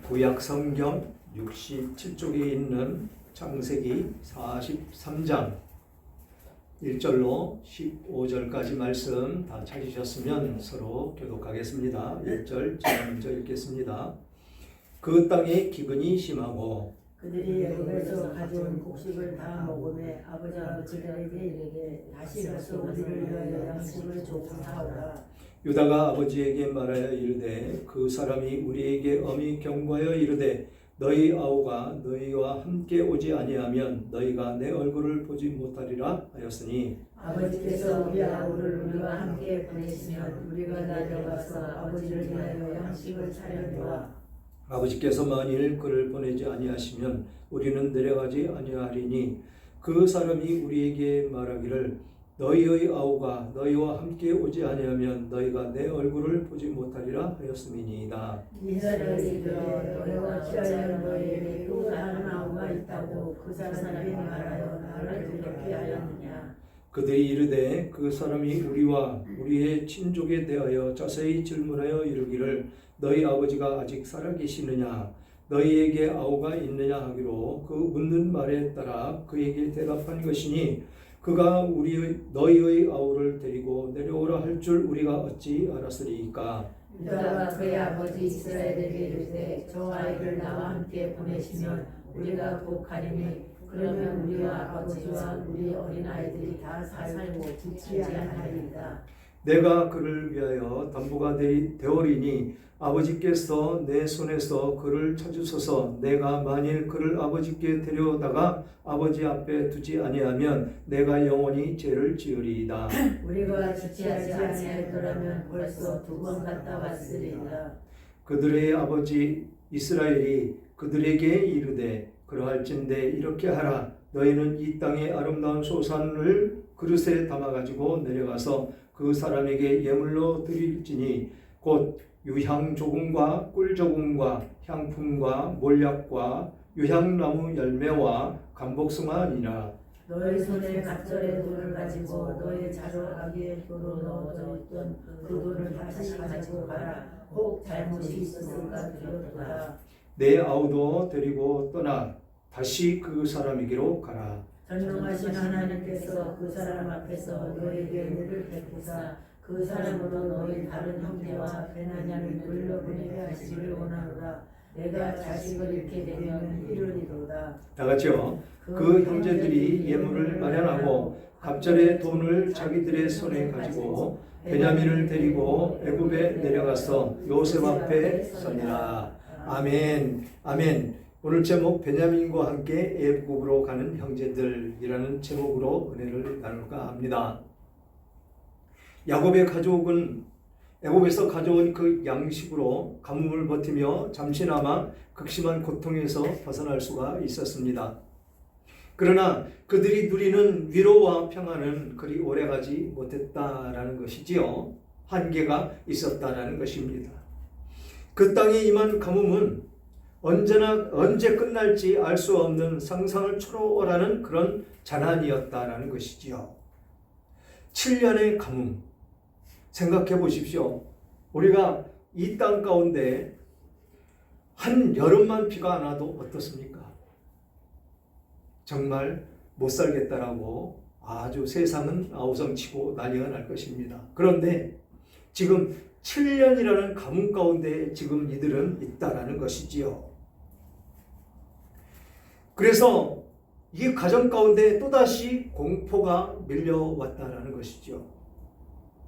구약 성경 67쪽에 있는 창세기 43장 1절로 15절까지 말씀 다 찾으셨으면 서로 교독하겠습니다. 1절 제가 먼저 읽겠습니다. 그 땅에 기근이 심하고 그들이 애굽에서 가져온 곡식을 다 먹으며 아버지들에게 이르되 다시 가서 우리를 위하여 양식을 조금 사오라. 유다가 아버지에게 말하여 이르되 그 사람이 우리에게 엄히 경고하여 이르되 너희 아우가 너희와 함께 오지 아니하면 너희가 내 얼굴을 보지 못하리라 하였으니 아버지께서 우리 아우를 우리와 함께 보내시면 우리가 내려가서 아버지를 위하여 양식을 차려놓아. 아버지께서 만일 그를 보내지 아니하시면 우리는 내려가지 아니하리니 그 사람이 우리에게 말하기를 너희의 아우가 너희와 함께 오지 아니하면 너희가 내 얼굴을 보지 못하리라 하였음이니이다. 이 사람이 들어 너희와 취하여 너희에게 또 다른 아우가 있다고 그 사람이 말하여 나를 두렵게 하였느냐. 그들이 이르되 그 사람이 우리와 우리의 친족에 대하여 자세히 질문하여 이르기를 너희 아버지가 아직 살아계시느냐 너희에게 아우가 있느냐 하기로 그 묻는 말에 따라 그에게 대답한 것이니 그가 너희의 아우를 데리고 내려오라 할 줄 우리가 어찌 알았으리이까. 유다가 그의 아버지 이스라엘에게 이르되 저 아이를 나와 함께 보내시면 우리가 곧 가리니 그러면 우리와 아버지와 우리 어린 아이들이 다 살고 죽지 아니하리이다. 내가 그를 위하여 담보가 되오리니 아버지께서 내 손에서 그를 찾으소서. 내가 만일 그를 아버지께 데려다가 아버지 앞에 두지 아니하면 내가 영원히 죄를 지으리이다. 우리가 지체하지 아니하였더라면 벌써 2번 갔다 왔으리이다. 그들의 아버지 이스라엘이 그들에게 이르되 그러할진대 이렇게 하라. 너희는 이 땅의 아름다운 소산을 그릇에 담아가지고 내려가서 그 사람에게 예물로 드릴지니 곧 유향 조금과 꿀 조금과 향품과 몰약과 유향나무 열매와 감복숭아니라. 너희 손에 갑절의 돈을 가지고 너희 자루아기에 돈으로 넣어져 있던 그 돈을 다시 가지고 가라. 혹 잘못이 있었을까 두렵도다. 내 아우도 데리고 떠나 다시 그 사람에게로 가라. 전능하신 하나님께서 그 사람 앞에서 너희에게 은혜를 베푸사 그 사람으로 너희 다른 형제와 베냐민을 돌려보내게 하시기를 원하노라. 내가 자식을 잃게 되면 이르리로다. 다 같이요. 그 형제들이 예물을 마련하고 갑절의 돈을 자기들의 손에 가지고 베냐민을 데리고 애굽에 내려가서 요셉 앞에 서니라. 아멘. 아멘. 오늘 제목 베냐민과 함께 애굽으로 가는 형제들이라는 제목으로 은혜를 나눌까 합니다. 야곱의 가족은 애굽에서 가져온 그 양식으로 가뭄을 버티며 잠시나마 극심한 고통에서 벗어날 수가 있었습니다. 그러나 그들이 누리는 위로와 평안은 그리 오래가지 못했다라는 것이지요. 한계가 있었다라는 것입니다. 그 땅에 임한 가뭄은 언제 끝날지 알 수 없는 상상을 초월하는 그런 재난이었다라는 것이지요. 7년의 가뭄. 생각해 보십시오. 우리가 이 땅 가운데 한 여름만 비가 안 와도 어떻습니까? 정말 못 살겠다라고 아주 세상은 아우성치고 난리가 날 것입니다. 그런데 지금 7년이라는 가뭄 가운데 지금 이들은 있다라는 것이지요. 그래서 이 가정 가운데 또다시 공포가 밀려왔다라는 것이죠.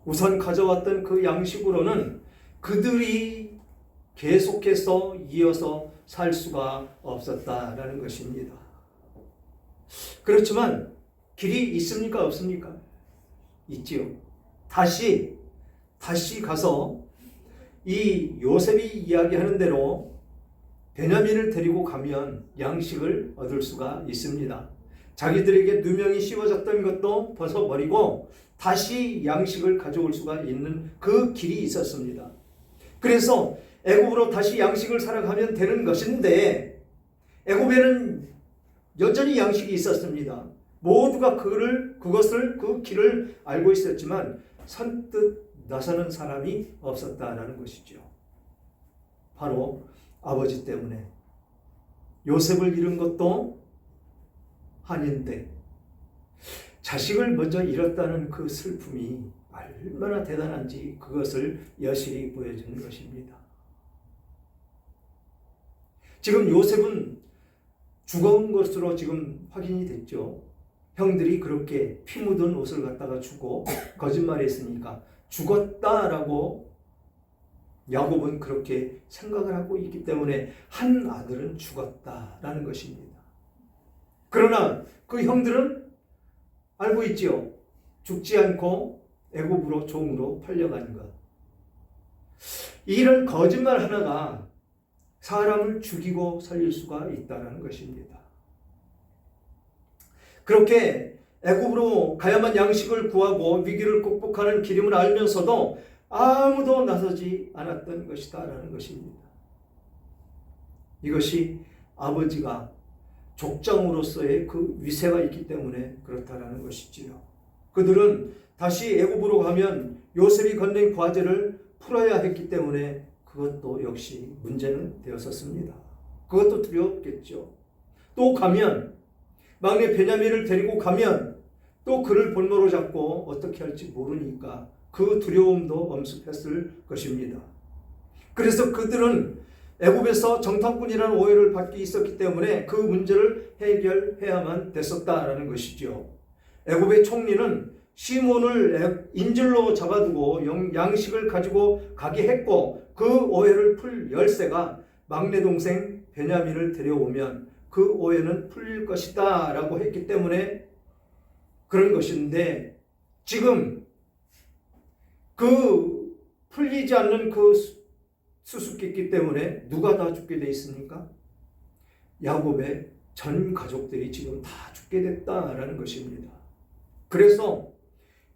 우선 가져왔던 그 양식으로는 그들이 계속해서 이어서 살 수가 없었다라는 것입니다. 그렇지만 길이 있습니까? 없습니까? 있지요. 다시 가서 이 요셉이 이야기하는 대로 베냐민을 데리고 가면 양식을 얻을 수가 있습니다. 자기들에게 누명이 씌워졌던 것도 벗어버리고 다시 양식을 가져올 수가 있는 그 길이 있었습니다. 그래서 애굽으로 다시 양식을 사러 가면 되는 것인데 애굽에는 여전히 양식이 있었습니다. 모두가 그것을 그 길을 알고 있었지만 선뜻 나서는 사람이 없었다라는 것이죠. 바로 아버지 때문에. 요셉을 잃은 것도 한인데 자식을 먼저 잃었다는 그 슬픔이 얼마나 대단한지 그것을 여실히 보여주는 것입니다. 지금 요셉은 죽은 것으로 지금 확인이 됐죠. 형들이 그렇게 피 묻은 옷을 갖다가 주고 거짓말했으니까 죽었다라고 야곱은 그렇게 생각을 하고 있기 때문에 한 아들은 죽었다라는 것입니다. 그러나 그 형들은 알고 있지요. 죽지 않고 애굽으로 종으로 팔려간 것. 이런 거짓말 하나가 사람을 죽이고 살릴 수가 있다는 것입니다. 그렇게 애굽으로 가야만 양식을 구하고 위기를 극복하는 길임을 알면서도 아무도 나서지 않았던 것이다라는 것입니다. 이것이 아버지가 족장으로서의 그 위세가 있기 때문에 그렇다라는 것이지요. 그들은 다시 애굽으로 가면 요셉이 건넨 과제를 풀어야 했기 때문에 그것도 역시 문제는 되었었습니다. 그것도 두려웠겠죠. 또 가면 막내 베냐민을 데리고 가면 또 그를 볼모로 잡고 어떻게 할지 모르니까 그 두려움도 엄습했을 것입니다. 그래서 그들은 애굽에서 정탐꾼이라는 오해를 받기 있었기 때문에 그 문제를 해결해야만 됐었다라는 것이죠. 애굽의 총리는 시몬을 인질로 잡아두고 양식을 가지고 가게 했고 그 오해를 풀 열쇠가 막내 동생 베냐민을 데려오면 그 오해는 풀릴 것이다 라고 했기 때문에 그런 것인데 지금 그 풀리지 않는 그 수수께끼 때문에 누가 다 죽게 돼 있습니까? 야곱의 전 가족들이 지금 다 죽게 됐다라는 것입니다. 그래서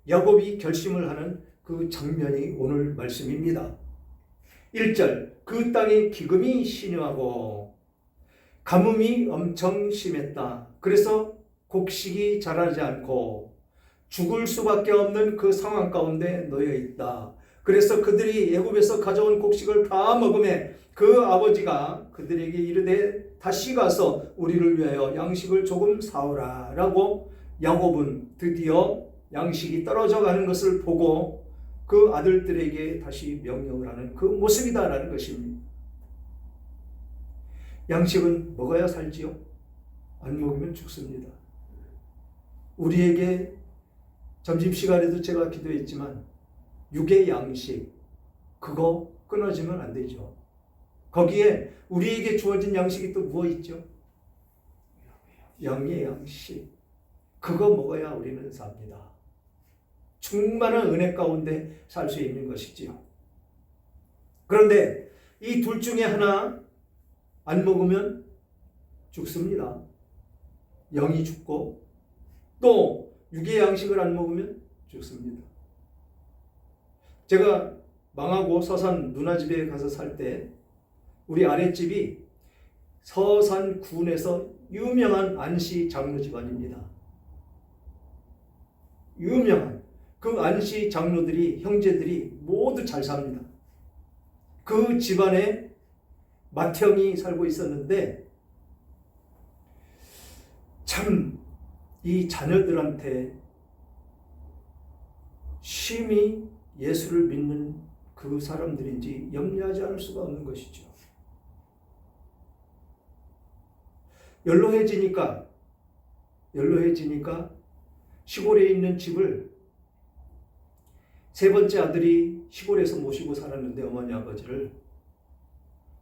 야곱이 결심을 하는 그 장면이 오늘 말씀입니다. 1절 그 땅에 기금이 신여하고 가뭄이 엄청 심했다. 그래서 곡식이 자라지 않고 죽을 수밖에 없는 그 상황 가운데 놓여 있다. 그래서 그들이 애굽에서 가져온 곡식을 다 먹음에 그 아버지가 그들에게 이르되 다시 가서 우리를 위하여 양식을 조금 사오라 라고 야곱은 드디어 양식이 떨어져 가는 것을 보고 그 아들들에게 다시 명령을 하는 그 모습이다라는 것입니다. 양식은 먹어야 살지요. 안 먹으면 죽습니다. 우리에게 점심시간에도 제가 기도했지만 육의 양식 그거 끊어지면 안 되죠. 거기에 우리에게 주어진 양식이 또 무엇 있죠? 영의 양식 그거 먹어야 우리는 삽니다. 충만한 은혜 가운데 살 수 있는 것이지요. 그런데 이 둘 중에 하나 안 먹으면 죽습니다. 영이 죽고 또 육의 양식을 안 먹으면 죽습니다. 제가 망하고 서산 누나 집에 가서 살 때 우리 아랫집이 서산군에서 유명한 안씨 장로 집안입니다. 유명한 그 안씨 장로들이 형제들이 모두 잘 삽니다. 그 집안에 맏형이 살고 있었는데 참 이 자녀들한테 심히 예수를 믿는 그 사람들인지 염려하지 않을 수가 없는 것이죠. 연로해지니까 시골에 있는 집을 세 번째 아들이 시골에서 모시고 살았는데 어머니 아버지를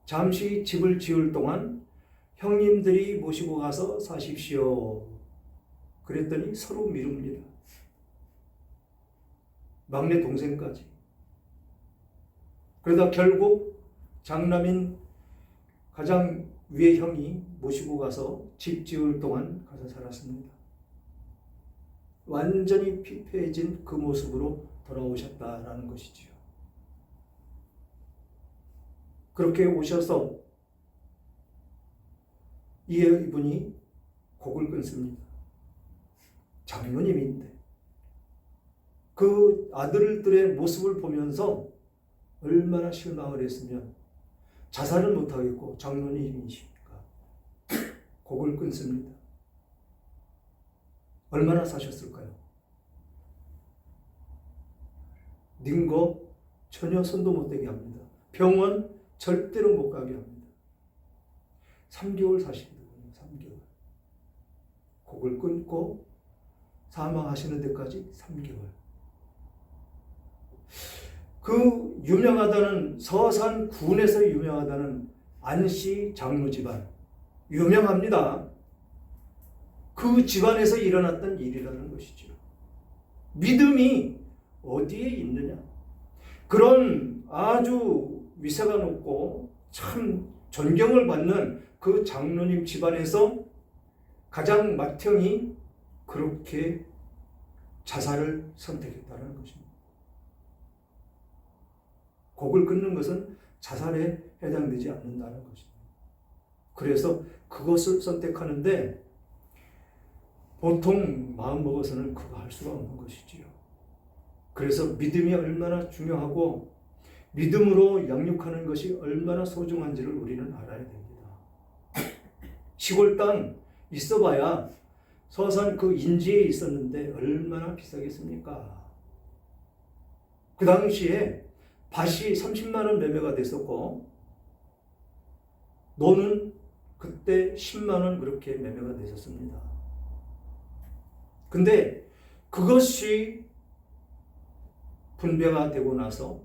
잠시 집을 지을 동안 형님들이 모시고 가서 사십시오. 그랬더니 서로 미룹니다. 막내 동생까지. 그러다 결국 장남인 가장 위의 형이 모시고 가서 집 지을 동안 가서 살았습니다. 완전히 피폐해진 그 모습으로 돌아오셨다라는 것이지요. 그렇게 오셔서 이분이 곡을 끊습니다. 장로님인데 그 아들들의 모습을 보면서 얼마나 실망을 했으면 자살은 못하겠고 장로님이시니까 곡을 끊습니다. 얼마나 사셨을까요? 닌거 전혀 손도 못 대게 합니다. 병원 절대로 못 가게 합니다. 3개월 사시거든요. 3개월. 곡을 끊고 사망하시는 데까지 3개월. 그 유명하다는 서산군에서 유명하다는 안씨 장로 집안 유명합니다. 그 집안에서 일어났던 일이라는 것이죠. 믿음이 어디에 있느냐? 그런 아주 위세가 높고 참 존경을 받는 그 장로님 집안에서 가장 맏형이 그렇게 자살을 선택했다는 것입니다. 곡을 끊는 것은 자살에 해당되지 않는다는 것입니다. 그래서 그것을 선택하는데 보통 마음 먹어서는 그거 할 수가 없는 것이지요. 그래서 믿음이 얼마나 중요하고 믿음으로 양육하는 것이 얼마나 소중한지를 우리는 알아야 됩니다. 시골 땅 있어봐야 서산 그 인제에 있었는데 얼마나 비싸겠습니까? 그 당시에 밭이 30만 원 매매가 됐었고 노는 그때 10만 원 그렇게 매매가 됐었습니다. 근데 그것이 분배가 되고 나서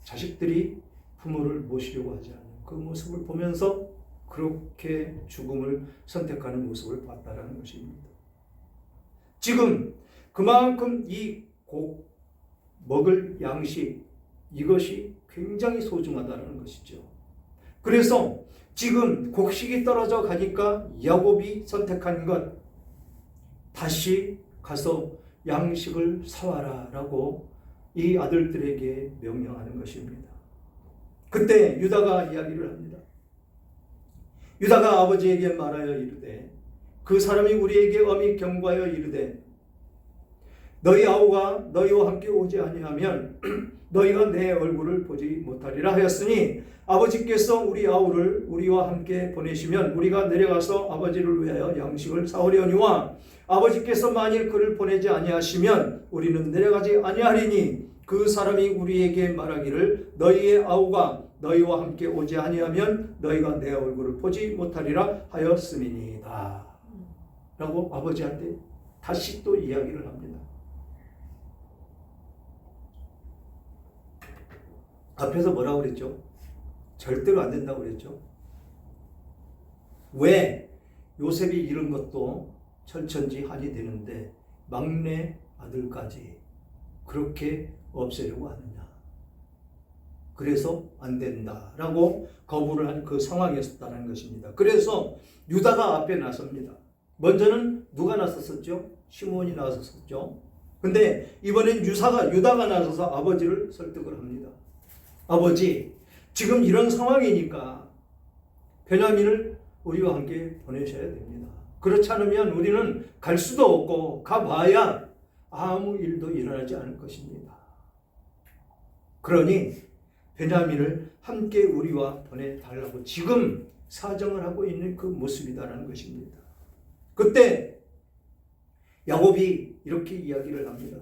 자식들이 부모를 모시려고 하지 않는 그 모습을 보면서 그렇게 죽음을 선택하는 모습을 봤다는 것입니다. 지금 그만큼 이 곡 먹을 양식 이것이 굉장히 소중하다는 것이죠. 그래서 지금 곡식이 떨어져 가니까 야곱이 선택한 것 다시 가서 양식을 사와라 라고 이 아들들에게 명령하는 것입니다. 그때 유다가 이야기를 합니다. 유다가 아버지에게 말하여 이르되 그 사람이 우리에게 엄히 경고하여 이르되 너희 아우가 너희와 함께 오지 아니하면 너희가 내 얼굴을 보지 못하리라 하였으니 아버지께서 우리 아우를 우리와 함께 보내시면 우리가 내려가서 아버지를 위하여 양식을 사오려니와 아버지께서 만일 그를 보내지 아니하시면 우리는 내려가지 아니하리니 그 사람이 우리에게 말하기를 너희의 아우가 너희와 함께 오지 아니하면 너희가 내 얼굴을 보지 못하리라 하였음이니이다 라고 아버지한테 다시 또 이야기를 합니다. 앞에서 뭐라고 그랬죠? 절대로 안 된다고 그랬죠. 왜 요셉이 이런 것도 철천지 한이 되는데 막내 아들까지 그렇게 없애려고 하느냐. 그래서 안 된다라고 거부를 한 그 상황이었다는 것입니다. 그래서 유다가 앞에 나섭니다. 먼저는 누가 나섰었죠? 시몬이 나섰었죠. 근데 이번엔 유다가 나서서 아버지를 설득을 합니다. 아버지, 지금 이런 상황이니까 베냐민을 우리와 함께 보내셔야 됩니다. 그렇지 않으면 우리는 갈 수도 없고 가봐야 아무 일도 일어나지 않을 것입니다. 그러니 베냐민을 함께 우리와 보내달라고 지금 사정을 하고 있는 그 모습이다라는 것입니다. 그때 야곱이 이렇게 이야기를 합니다.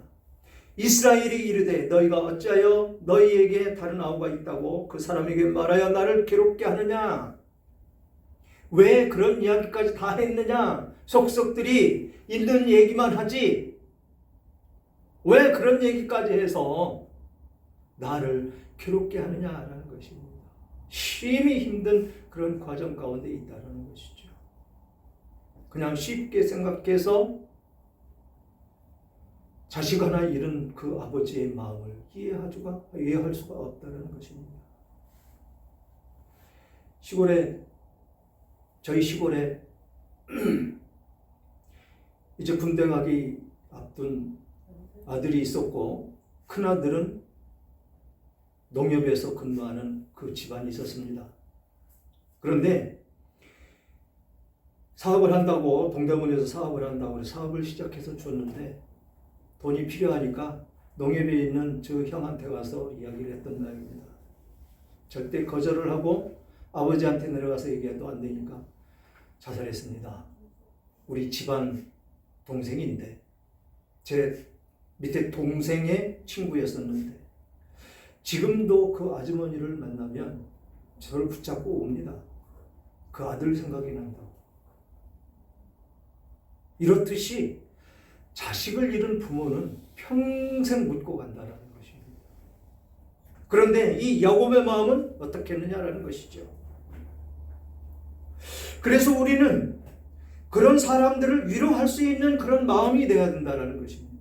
이스라엘이 이르되 너희가 어찌하여 너희에게 다른 아우가 있다고 그 사람에게 말하여 나를 괴롭게 하느냐? 왜 그런 이야기까지 다 했느냐? 속속들이 있는 얘기만 하지 왜 그런 얘기까지 해서 나를 괴롭게 하느냐라는 것입니다. 심히 힘든 그런 과정 가운데 있다는 것이죠. 그냥 쉽게 생각해서 자식 하나 잃은 그 아버지의 마음을 이해할 수가 없다는 것입니다. 저희 시골에 이제 군대 가기 앞둔 아들이 있었고 큰아들은 농협에서 근무하는 그 집안이 있었습니다. 그런데 사업을 한다고 동대문에서 사업을 한다고 사업을 시작해서 줬는데 돈이 필요하니까 농협에 있는 저 형한테 가서 이야기를 했던 날입니다. 절대 거절을 하고 아버지한테 내려가서 얘기해도 안 되니까 자살했습니다. 우리 집안 동생인데 제 밑에 동생의 친구였었는데 지금도 그 아주머니를 만나면 저를 붙잡고 옵니다. 그 아들 생각이 난다고. 이렇듯이 자식을 잃은 부모는 평생 묻고 간다는 것입니다. 그런데 이 야곱의 마음은 어떻게 했느냐라는 것이죠. 그래서 우리는 그런 사람들을 위로할 수 있는 그런 마음이 되어야 된다는 것입니다.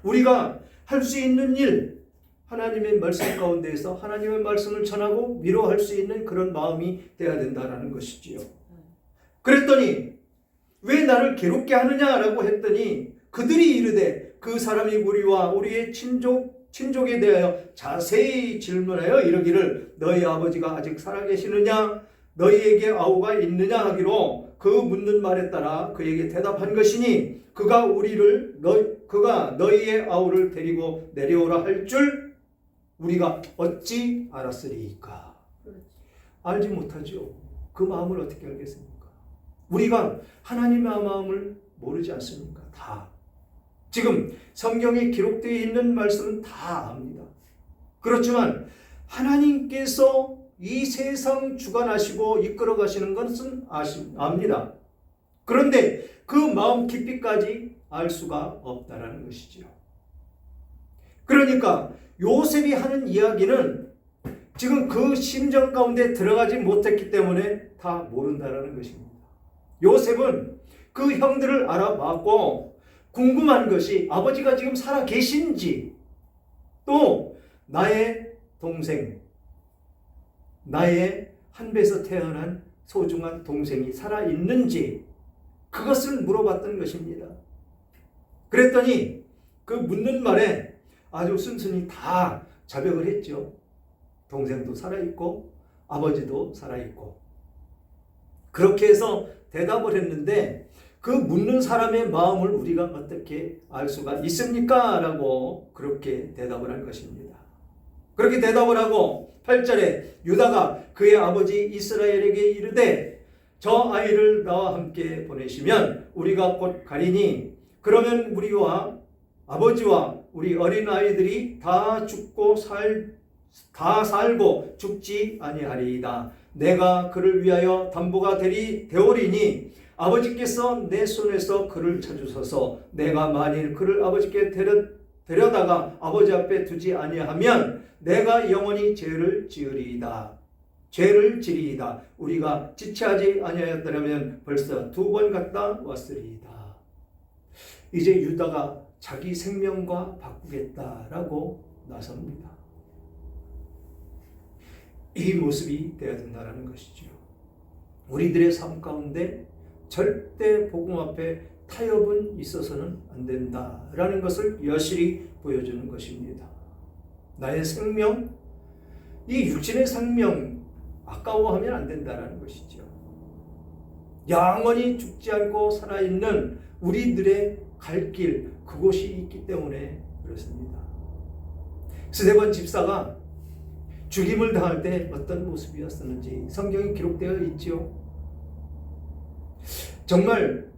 우리가 할 수 있는 일, 하나님의 말씀 가운데에서 하나님의 말씀을 전하고 위로할 수 있는 그런 마음이 되어야 된다는 것이지요. 그랬더니 왜 나를 괴롭게 하느냐라고 했더니 그들이 이르되 그 사람이 우리와 우리의 친족에 대하여 자세히 질문하여 이르기를 너희 아버지가 아직 살아계시느냐 너희에게 아우가 있느냐 하기로 그 묻는 말에 따라 그에게 대답한 것이니 그가 너희의 아우를 데리고 내려오라 할 줄 우리가 어찌 알았으리까. 알지 못하죠. 그 마음을 어떻게 알겠습니까? 우리가 하나님의 마음을 모르지 않습니까? 다. 지금 성경에 기록되어 있는 말씀은 다 압니다. 그렇지만 하나님께서 이 세상 주관하시고 이끌어 가시는 것은 압니다. 그런데 그 마음 깊이까지 알 수가 없다라는 것이지요. 그러니까 요셉이 하는 이야기는 지금 그 심정 가운데 들어가지 못했기 때문에 다 모른다라는 것입니다. 요셉은 그 형들을 알아봤고 궁금한 것이 아버지가 지금 살아 계신지 또 나의 동생, 나의 한 배에서 태어난 소중한 동생이 살아있는지 그것을 물어봤던 것입니다. 그랬더니 그 묻는 말에 아주 순순히 다 자백을 했죠. 동생도 살아있고 아버지도 살아있고 그렇게 해서 대답을 했는데 그 묻는 사람의 마음을 우리가 어떻게 알 수가 있습니까? 라고 그렇게 대답을 한 것입니다. 그렇게 대답을 하고 8절에 유다가 그의 아버지 이스라엘에게 이르되 저 아이를 나와 함께 보내시면 우리가 곧 가리니 그러면 우리와 아버지와 우리 어린 아이들이 다 살고 죽지 아니하리이다. 내가 그를 위하여 담보가 되오리니 아버지께서 내 손에서 그를 찾으소서. 내가 만일 그를 아버지께 데려다가 아버지 앞에 두지 아니하면 내가 영원히 죄를 지으리이다. 우리가 지체하지 아니하였더라면 벌써 2번 갔다 왔으리이다. 이제 유다가 자기 생명과 바꾸겠다라고 나섭니다. 이 모습이 되어야 된다는 것이죠. 우리들의 삶 가운데 절대 복음 앞에 타협은 있어서는 안 된다라는 것을 여실히 보여주는 것입니다. 나의 생명, 이 육신의 생명 아까워하면 안 된다는 것이죠. 영원히 죽지 않고 살아있는 우리들의 갈 길, 그곳이 있기 때문에 그렇습니다. 스데반 집사가 죽임을 당할 때 어떤 모습이었었는지 성경에 기록되어 있지요. 정말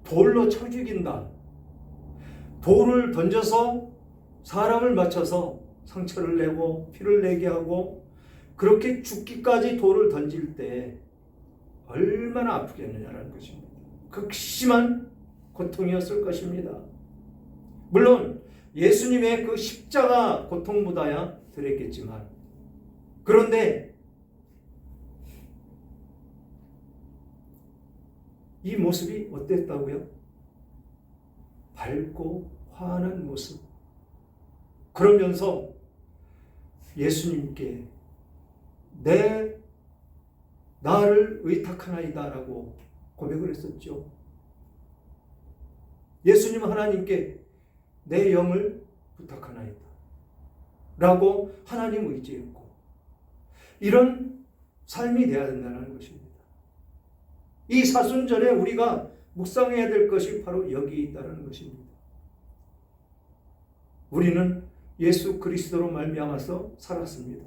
돌로 쳐 죽인다. 돌을 던져서 사람을 맞춰서 상처를 내고 피를 내게 하고 그렇게 죽기까지 돌을 던질 때 얼마나 아프겠느냐라는 것입니다. 극심한 고통이었을 것입니다. 물론 예수님의 그 십자가 고통보다야 덜했겠지만 그런데 이 모습이 어땠다고요? 밝고 환한 모습. 그러면서 예수님께 나를 의탁하나이다라고 고백을 했었죠. 예수님은 하나님께 내 영을 부탁하나이다 라고 하나님 의지했고 이런 삶이 되어야 된다는 것입니다. 이 사순절에 우리가 묵상해야 될 것이 바로 여기 있다는 것입니다. 우리는 예수 그리스도로 말미암아서 살았습니다.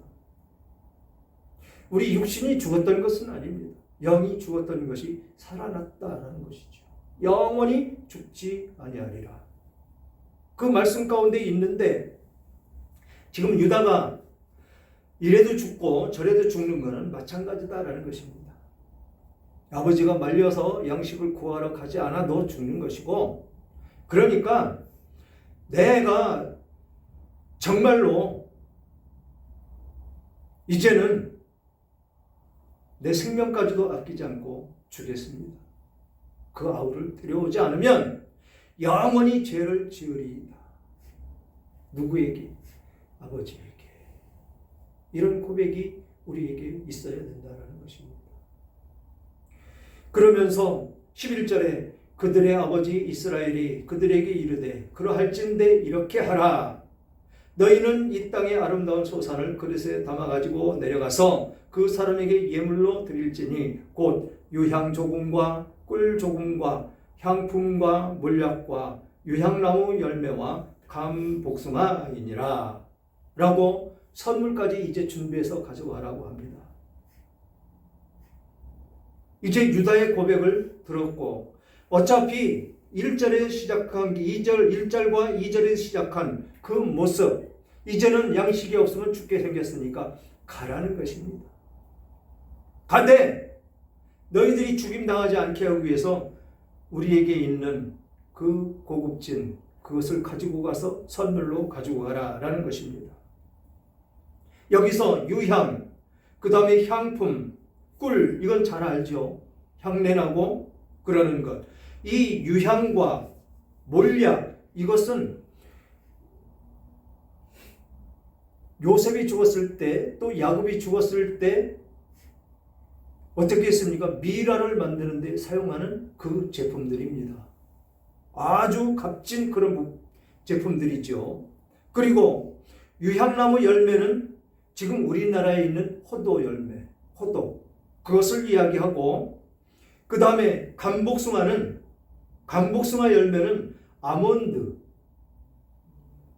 우리 육신이 죽었던 것은 아닙니다. 영이 죽었던 것이 살아났다라는 것이죠. 영원히 죽지 아니하리라. 그 말씀 가운데 있는데 지금 유다가 이래도 죽고 저래도 죽는 것은 마찬가지다라는 것입니다. 아버지가 말려서 양식을 구하러 가지 않아도 죽는 것이고, 그러니까 내가 정말로 이제는 내 생명까지도 아끼지 않고 주겠습니다. 그 아우를 데려오지 않으면 영원히 죄를 지으리이다. 누구에게? 아버지에게. 이런 고백이 우리에게 있어야 된다는 것입니다. 그러면서 11절에 그들의 아버지 이스라엘이 그들에게 이르되 그러할진대 이렇게 하라. 너희는 이 땅의 아름다운 소산을 그릇에 담아가지고 내려가서 그 사람에게 예물로 드릴지니 곧 유향 조금과 꿀 조금과 향품과 몰약과 유향나무 열매와 감 복숭아이니라. 라고 선물까지 이제 준비해서 가져와라고 합니다. 이제 유다의 고백을 들었고, 어차피 1절에 시작한 1절과 2절에 시작한 그 모습, 이제는 양식이 없으면 죽게 생겼으니까 가라는 것입니다. 가되 너희들이 죽임당하지 않게 하기 위해서 우리에게 있는 그 고급진 그것을 가지고 가서 선물로 가지고 가라라는 것입니다. 여기서 유향, 그 다음에 향품, 꿀, 이건 잘 알죠. 향내나고 그러는 것. 이 유향과 몰약, 이것은 요셉이 죽었을 때, 또 야곱이 죽었을 때 어떻게 했습니까? 미라를 만드는 데 사용하는 그 제품들입니다. 아주 값진 그런 제품들이죠. 그리고 유향나무 열매는 지금 우리나라에 있는 호도 열매, 호도, 그것을 이야기하고, 그 다음에 감복숭아 열매는 아몬드,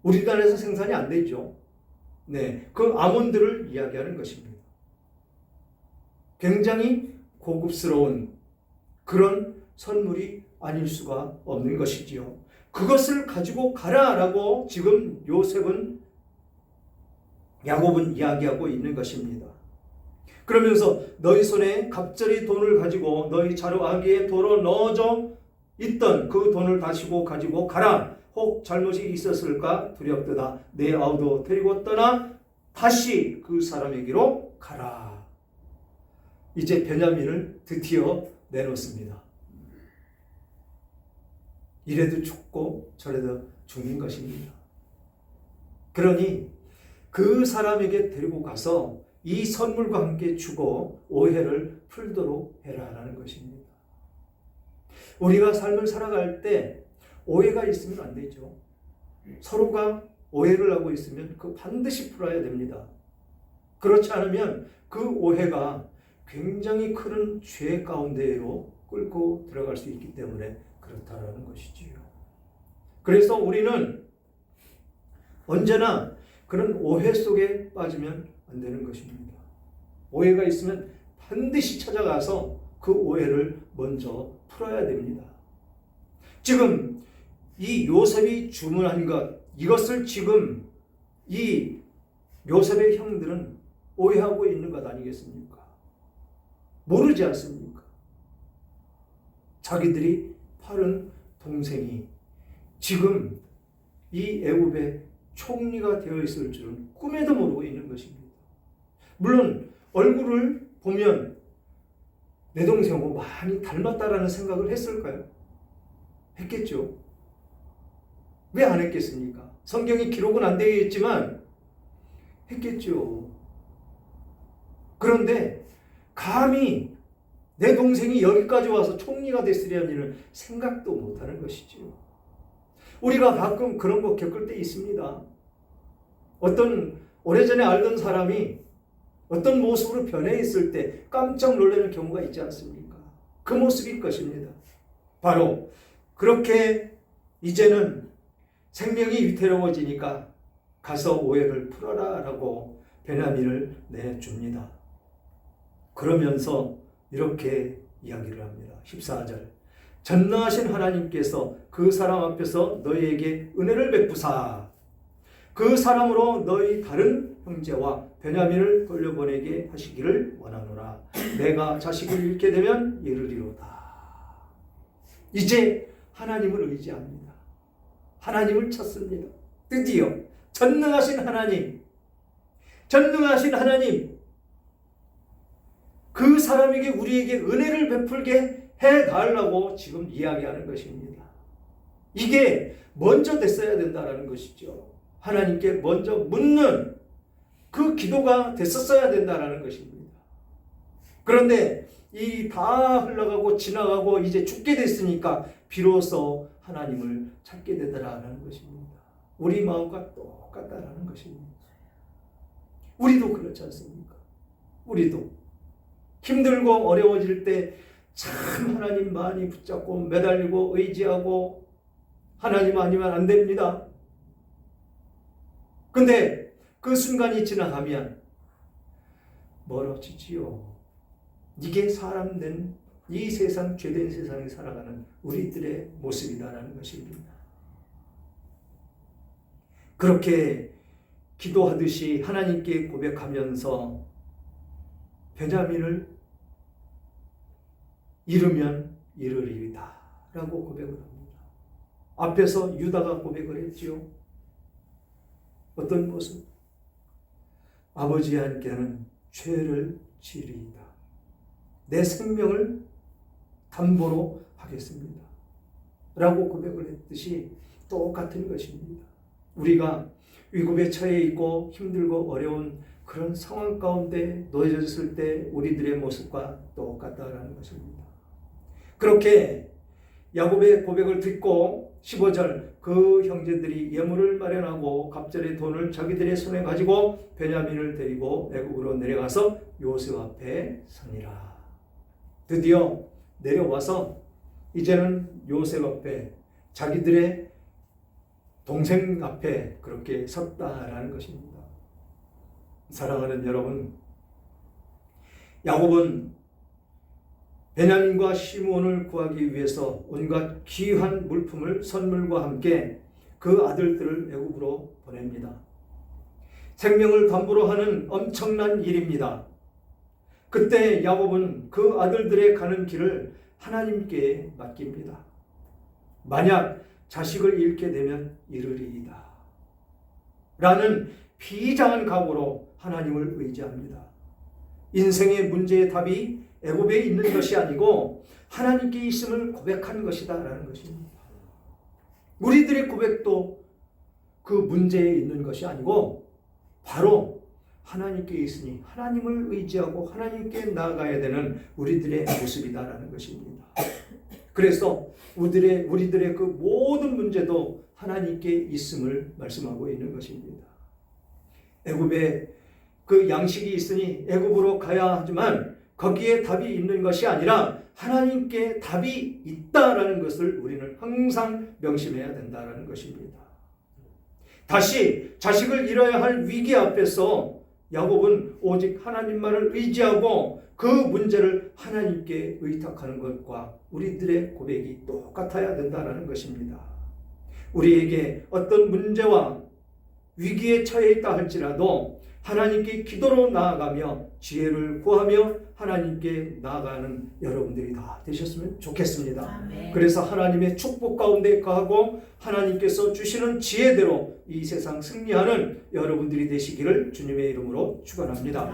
우리나라에서 생산이 안 되죠. 네, 그 아몬드를 이야기하는 것입니다. 굉장히 고급스러운 그런 선물이 아닐 수가 없는 것이지요. 그것을 가지고 가라라고 지금 야곱은 이야기하고 있는 것입니다. 그러면서 너희 손에 갑절이 돈을 가지고 너희 자루 아기에 도로 넣어져 있던 그 돈을 가지고 가라. 혹 잘못이 있었을까 두렵도다. 내 아우도 데리고 떠나 다시 그 사람에게로 가라. 이제 베냐민을 드디어 내놓습니다. 이래도 죽고 저래도 죽는 것입니다. 그러니 그 사람에게 데리고 가서 이 선물과 함께 주고 오해를 풀도록 해라라는 것입니다. 우리가 삶을 살아갈 때 오해가 있으면 안 되죠. 서로가 오해를 하고 있으면 그 반드시 풀어야 됩니다. 그렇지 않으면 그 오해가 굉장히 큰 죄 가운데로 끌고 들어갈 수 있기 때문에 그렇다라는 것이지요. 그래서 우리는 언제나 그런 오해 속에 빠지면 안 되는 것입니다. 오해가 있으면 반드시 찾아가서 그 오해를 먼저 풀어야 됩니다. 지금 이 요셉이 주문한 것, 이것을 지금 이 요셉의 형들은 오해하고 있는 것 아니겠습니까? 모르지 않습니까? 자기들이 팔은 동생이 지금 이 애굽의 총리가 되어 있을 줄은 꿈에도 모르고 있는 것입니다. 물론 얼굴을 보면 내 동생하고 많이 닮았다라는 생각을 했을까요? 했겠죠. 왜 안 했겠습니까? 성경에 기록은 안 되어 있지만 했겠죠. 그런데 감히 내 동생이 여기까지 와서 총리가 됐으려니는 생각도 못하는 것이죠. 우리가 가끔 그런 거 겪을 때 있습니다. 어떤 오래전에 알던 사람이 어떤 모습으로 변해 있을 때 깜짝 놀라는 경우가 있지 않습니까? 그 모습일 것입니다. 바로 그렇게 이제는 생명이 위태로워지니까 가서 오해를 풀어라 라고 베냐민을 내줍니다. 그러면서 이렇게 이야기를 합니다. 14절. 전능하신 하나님께서 그 사람 앞에서 너희에게 은혜를 베푸사 그 사람으로 너희 다른 형제와 베냐민을 돌려보내게 하시기를 원하노라. 내가 자식을 잃게 되면 이르리로다. 이제 하나님을 의지합니다. 하나님을 찾습니다. 드디어 전능하신 하나님, 그 사람에게 우리에게 은혜를 베풀게 해달라고 지금 이야기하는 것입니다. 이게 먼저 됐어야 된다는 것이죠. 하나님께 먼저 묻는 그 기도가 됐었어야 된다는 것입니다. 그런데 이 다 흘러가고 지나가고 이제 죽게 됐으니까 비로소 하나님을 찾게 되더라는 것입니다. 우리 마음과 똑같다라는 것입니다. 우리도 그렇지 않습니까? 우리도 힘들고 어려워질 때 참 하나님 많이 붙잡고 매달리고 의지하고 하나님 아니면 안 됩니다. 근데 그 순간이 지나가면 멀어지지요. 이게 사람 된 이 세상, 죄된 세상에 살아가는 우리들의 모습이다라는 것입니다. 그렇게 기도하듯이 하나님께 고백하면서 베냐민을 잃으면 잃으리이다 라고 고백을 합니다. 앞에서 유다가 고백을 했지요. 어떤 모습? 아버지한테는 죄를 지리이다. 내 생명을 담보로 하겠습니다. 라고 고백을 했듯이 똑같은 것입니다. 우리가 위급에 처해 있고 힘들고 어려운 그런 상황 가운데 놓여졌을 때 우리들의 모습과 똑같다라는 것입니다. 그렇게 야곱의 고백을 듣고 15절 그 형제들이 예물을 마련하고 갑절의 돈을 자기들의 손에 가지고 베냐민을 데리고 애굽으로 내려가서 요셉 앞에 서니라. 드디어 내려와서 이제는 요셉 앞에 자기들의 동생 앞에 그렇게 섰다라는 것입니다. 사랑하는 여러분, 야곱은 베냐민과 시므온을 구하기 위해서 온갖 귀한 물품을 선물과 함께 그 아들들을 애굽으로 보냅니다. 생명을 담보로 하는 엄청난 일입니다. 그때 야곱은 그 아들들의 가는 길을 하나님께 맡깁니다. 만약 자식을 잃게 되면 이르리이다 라는 비장한 각오로 하나님을 의지합니다. 인생의 문제의 답이 애굽에 있는 것이 아니고 하나님께 있음을 고백하는 것이다 라는 것입니다. 우리들의 고백도 그 문제에 있는 것이 아니고 바로 하나님께 있으니 하나님을 의지하고 하나님께 나아가야 되는 우리들의 모습이다라는 것입니다. 그래서 우리들의 그 모든 문제도 하나님께 있음을 말씀하고 있는 것입니다. 애굽에 그 양식이 있으니 애굽으로 가야 하지만 거기에 답이 있는 것이 아니라 하나님께 답이 있다라는 것을 우리는 항상 명심해야 된다라는 것입니다. 다시 자식을 잃어야 할 위기 앞에서 야곱은 오직 하나님만을 의지하고 그 문제를 하나님께 의탁하는 것과 우리들의 고백이 똑같아야 된다는 것입니다. 우리에게 어떤 문제와 위기에 처해 있다 할지라도 하나님께 기도로 나아가며 지혜를 구하며 하나님께 나아가는 여러분들이 다 되셨으면 좋겠습니다. 아멘. 그래서 하나님의 축복 가운데 거하고 하나님께서 주시는 지혜대로 이 세상 승리하는 여러분들이 되시기를 주님의 이름으로 축원합니다.